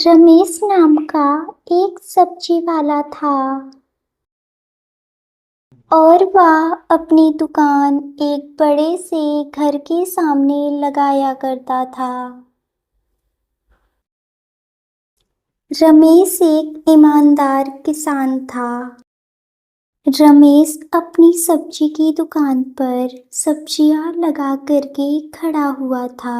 रमेश नाम का एक सब्जी वाला था और वह अपनी दुकान एक बड़े से घर के सामने लगाया करता था। रमेश एक ईमानदार किसान था। रमेश अपनी सब्जी की दुकान पर सब्जियां लगा करके खड़ा हुआ था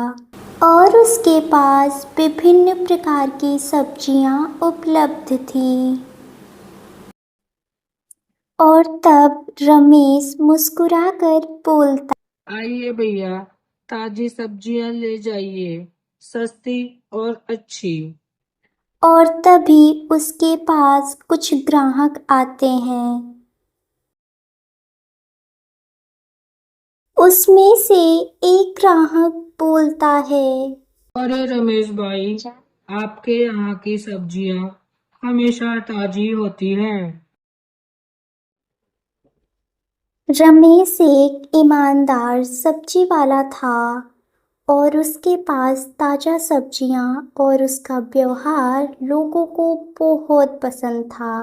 और उसके पास विभिन्न प्रकार की सब्जियां उपलब्ध थीं। और तब रमेश मुस्कुराकर बोलता, आइए भैया, ताजी सब्जियां ले जाइए, सस्ती और अच्छी। और तभी उसके पास कुछ ग्राहक आते हैं। उसमें से एक ग्राहक बोलता है, अरे रमेश भाई, आपके यहाँ की सब्जियां हमेशा ताजी होती हैं। रमेश एक ईमानदार सब्जी वाला था और उसके पास ताजा सब्जियां और उसका व्यवहार लोगों को बहुत पसंद था।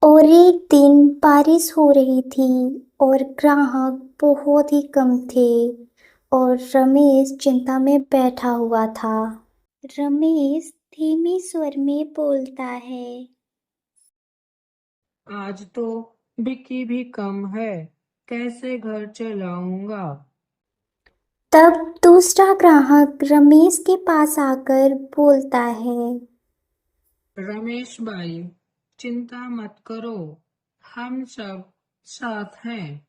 और एक दिन बारिश हो रही थी और ग्राहक बहुत ही कम थे और रमेश चिंता में बैठा हुआ था। रमेश धीमे स्वर में बोलता है, आज तो बिक्री भी कम है, कैसे घर चलाऊंगा। तब दूसरा ग्राहक रमेश के पास आकर बोलता है, रमेश भाई, चिंता मत करो, हम सब साथ हैं,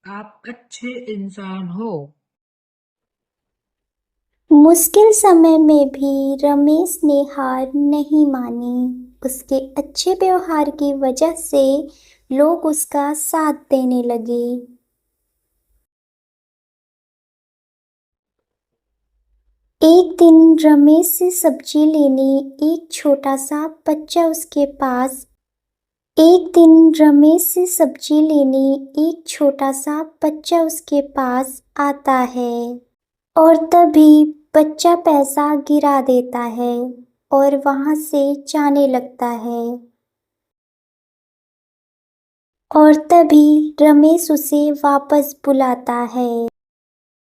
आप अच्छे इंसान हो। मुश्किल समय में भी रमेश ने हार नहीं मानी। उसके अच्छे व्यवहार की वजह से लोग उसका साथ देने लगे। एक दिन रमेश से सब्जी लेने एक छोटा सा बच्चा उसके पास एक दिन रमेश से सब्जी लेने एक छोटा सा बच्चा उसके पास आता है और तभी बच्चा पैसा गिरा देता है और वहां से जाने लगता है। और तभी रमेश उसे वापस बुलाता है।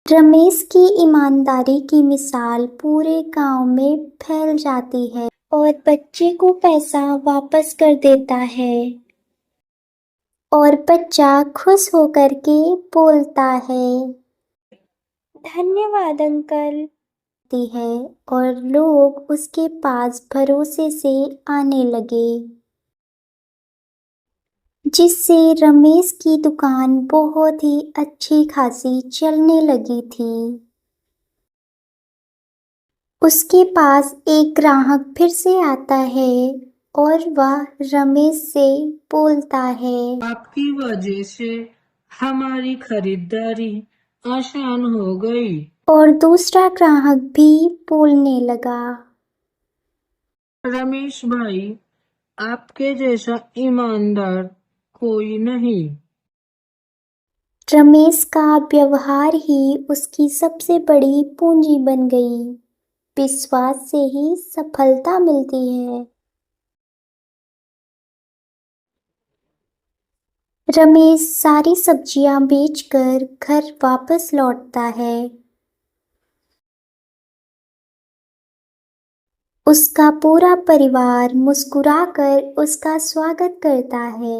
रमेश की ईमानदारी की मिसाल पूरे गांव में फैल जाती है और बच्चे को पैसा वापस कर देता है और बच्चा खुश होकर के बोलता है, धन्यवाद अंकल। दी है और लोग उसके पास भरोसे से आने लगे, जिससे रमेश की दुकान बहुत ही अच्छी खासी चलने लगी थी। उसके पास एक ग्राहक फिर से आता है और वह रमेश से बोलता है, आपकी वजह से हमारी खरीदारी आसान हो गई। और दूसरा ग्राहक भी बोलने लगा, रमेश भाई, आपके जैसा ईमानदार कोई नहीं। रमेश का व्यवहार ही उसकी सबसे बड़ी पूंजी बन गई। विश्वास से ही सफलता मिलती है। रमेश सारी सब्जियां बेचकर घर वापस लौटता है। उसका पूरा परिवार मुस्कुराकर उसका स्वागत करता है।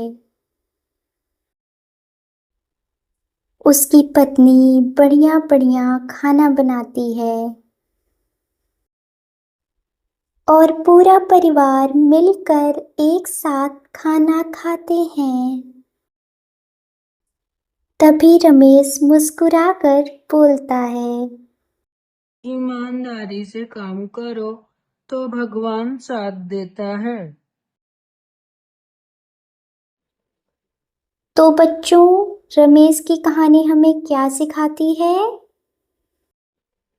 उसकी पत्नी बढ़िया बढ़िया खाना बनाती है और पूरा परिवार मिलकर एक साथ खाना खाते हैं। तभी रमेश मुस्कुराकर बोलता है, ईमानदारी से काम करो तो भगवान साथ देता है। तो बच्चों, रमेश की कहानी हमें क्या सिखाती है?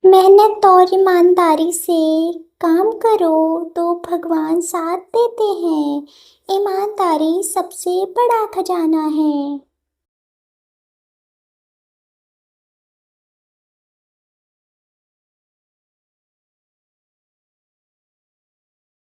मेहनत और ईमानदारी से काम करो तो भगवान साथ देते हैं। ईमानदारी सबसे बड़ा खजाना है।